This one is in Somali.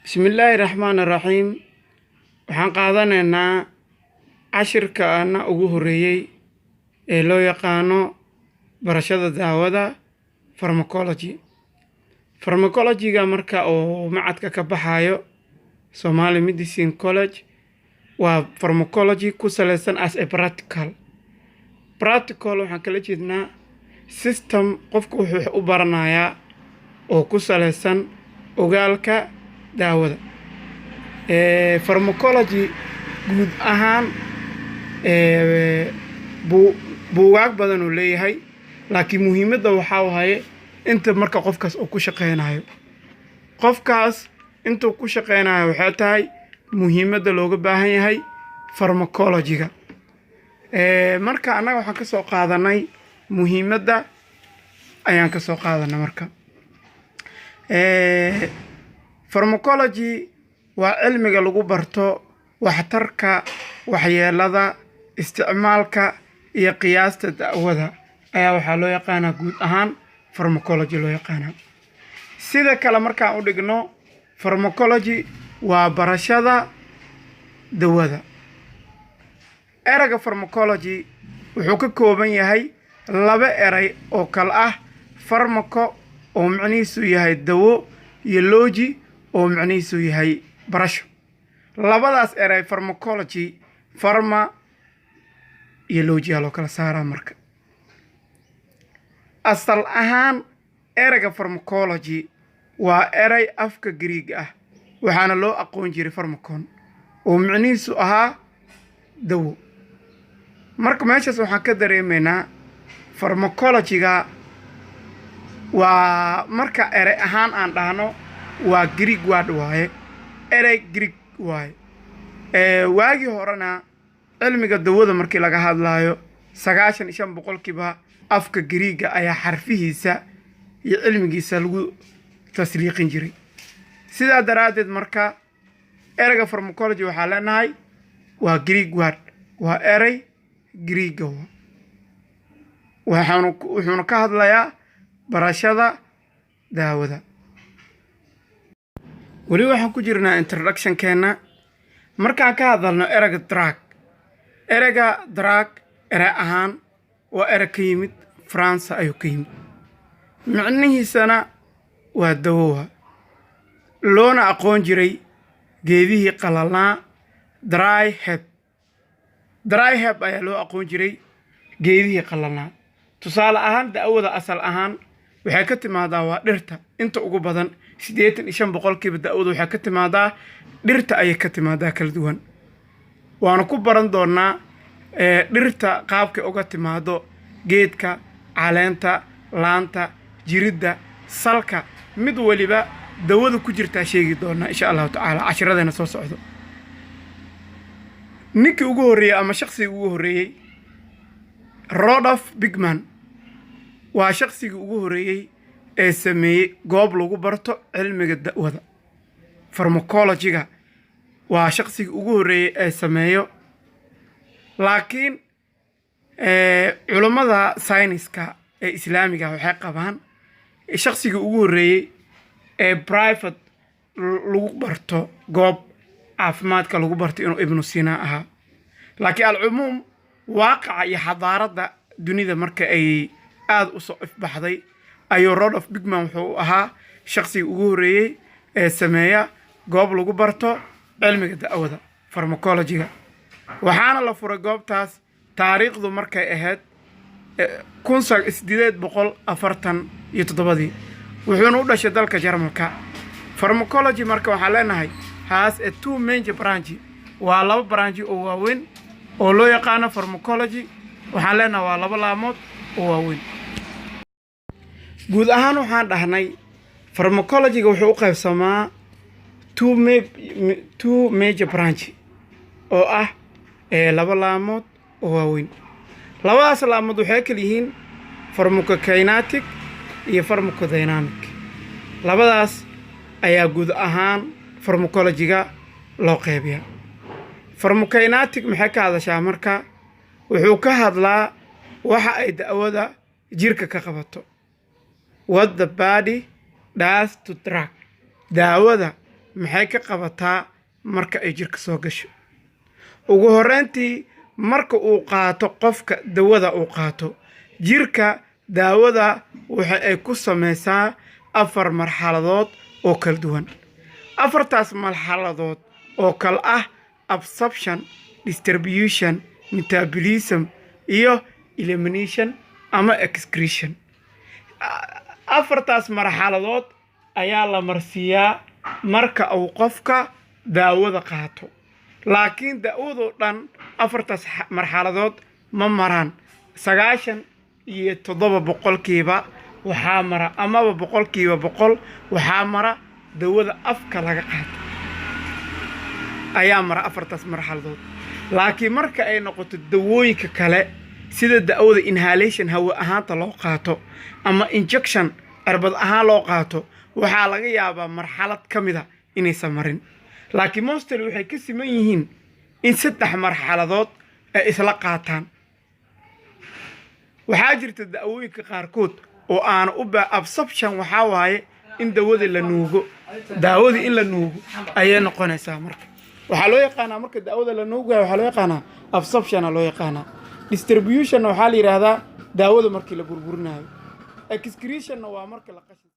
bismillaahi raxmaani raxiim. Waxaan qaadanaynaa cashirkaana ugu horeeyay ee loo yaqaano barashada daawada pharmacology. Pharmacology-ga marka oo macadka ka baxayo Somali Medicine College waa pharmacology ku saleysan as a practical waxaan kala jeednaa system qofku wuxuu u baranayaa oo ku saleysan ogaalka daawada. Pharmacology guud ahaan buugaag badan uu leeyahay, laakiin muhiimadda waxaa waaye inta marka qofkaas uu ku shaqeynayo. Qofkaas intuu ku shaqeynayo waxay tahay muhiimadda looga baahan yahay pharmacology-ga. Marka annaga waxaan ka soo qaadanay muhiimadda ayaan ka soo qaadanay marka. Pharmacology waa cilmiga lagu barto waxtarka, waxyeelada, isticmaalka iyo qiyaasta daawada ayaa waxaa loo yaqaanaa guud ahaan pharmacology loo yaqaanaa. Sida kale markaan u dhigno pharmacology waa barashada dawada. Erayga pharmacology wuxuu ka kooban yahay laba eray oo kala ah pharmaco oo macnihiisu yahay dawo iyo logi oo macnihiisu yahay barasho. Labadaas eray pharmacology, pharma iyo logi loo kala saaraa marka. Asal ahaan erayga pharmacology waa eray afka Greek ah, waxaana loo aqoon jiray pharmacon oo macnihiisu ahaa dawo. Marka meeshaas waxaan ka dareemaynaa pharmacology-ga waa marka eray ahaan aan dhahno waa Greek word waaye, eray Greek waaye. Waagii horena cilmiga dawada markii laga hadlayo 95% afka Greek ayaa xarfihiisa iyo cilmigiisa lagu tasriiqin jiray. Sidaa daraadeed marka erayga pharmacology waxaa leenahay waa Greek word, waa eray Greek ah. wuxuuna ka hadlayaa barashada daawada. Weli waxaan ku jirnaa introduction-keena. Markaan ka hadalno erayga drug, erayga drug eray ahaan waa eray ka yimid France ayuu ka yimid. Macnihiisana waa dawo, loona aqoon jiray geedihii qalalnaa dry herb. Dry herb ayaa loo aqoon jiray geedihii qalalnaa. Tusaale ahaan daawada asal ahaan waxay ka timaadaa waa dhirta. Inta ugu badan 85% daawada waxay ka timaadaa dhirta ayay ka timaadaa kala duwan. Waana ku baran doonaa dhirta qaabka uga timaado geedka, caleenta, laanta, jiridda, salka, mid waliba dawada ku jirta sheegi doonaa insha Allah taala cashiradena soo socdo. Ninkii ugu horeeyay ama shakhsiga ugu horeeyay Rudolf Bigman waa shakhsiga ugu horeeyay ee sameeyay goob lagu barto cilmiga daawada. Pharmacology-ga waa shakhsiga ugu horeeyay ee sameeyo, laakiin culimada sayniska ee islaamiga waxay qabaan shakhsiga ugu horeeyay ee private lagu barto goob caafimaadka lagu barto inuu Ibn Sina ahaa. Laakiin al-cumuum waaqaca iyo xadaaradda dunida marka ay aad u soo ifbaxday ayuu Rudolf Bigman wuxuu ahaa shakhsiga ugu horeeyay ee sameeya goob lagu barto cilmiga daawada pharmacology-ga. waxaana la furay goobtaas taariikhdu markay ahayd 1847 wuxuuna u dhashay dalka Jarmalka. Pharmacology marka waxaa leenahay has a two major branch, waa laba branch oo waaweyn oo loo yaqaano pharmacology. waxaan leenahay waa laba laamood oo waaweyn. Guud ahaan waxaan dhahnay pharmacology-ga wuxuu u qaybsamaa two major branch oo ah laba laamood oo waaweyn. Labadaas laamood waxay kala yihiin pharmacokinetic iyo pharmacodynamic. Labadaas ayaa guud ahaan pharmacology-ga loo qaybiyaa. Pharmacokinetic maxay ka hadashaa marka? Wuxuu ka hadlaa waxa ay daawada jirka ka qabato. What the body does to drug. Daawada maxay ka qabataa marka ay jirka soo gasho. ugu horreyntii marka uu qaato qofka dawada uu qaato jirka daawada waxa ay ku samaysaa 4 marxaladood oo kala duwan. 4taas marxaladood oo kala ah absorption, distribution, metabolism iyo elimination ama excretion. 4taas marxaladood ayaa la marsiiyaa marka uu qofka daawada qaato. laakiin daawadu dhan 4taas marxaladood ma maraan. 97% waxaa mara amaba 100% waxaa mara dawada afka laga qaato ayaa mara 4taas marxaladood. laakiin marka ay noqoto dawooyinka kale sida daawada inhalation hawo ahaanta loo qaato ama injection cirbad ahaan loo qaato waxaa laga yaabaa marxalad ka mid ah inaysan marin. laakiin mostly waxay ka siman yihiin in 3 marxaladood ay isla qaataan. waxaa jirta daawooyinka qaarkood oo aan u absorption waxaa waaye in dawada la nuugo. daawada in la nuugo ayay noqonaysaa marka. waxaa loo yaqaanaa marka daawada la nuugayo waxaa loo yaqaanaa absorption loo yaqaanaa. distribution waxaa la yiraahdaa daawada markii la burburinayo. excretion waa marka la qashin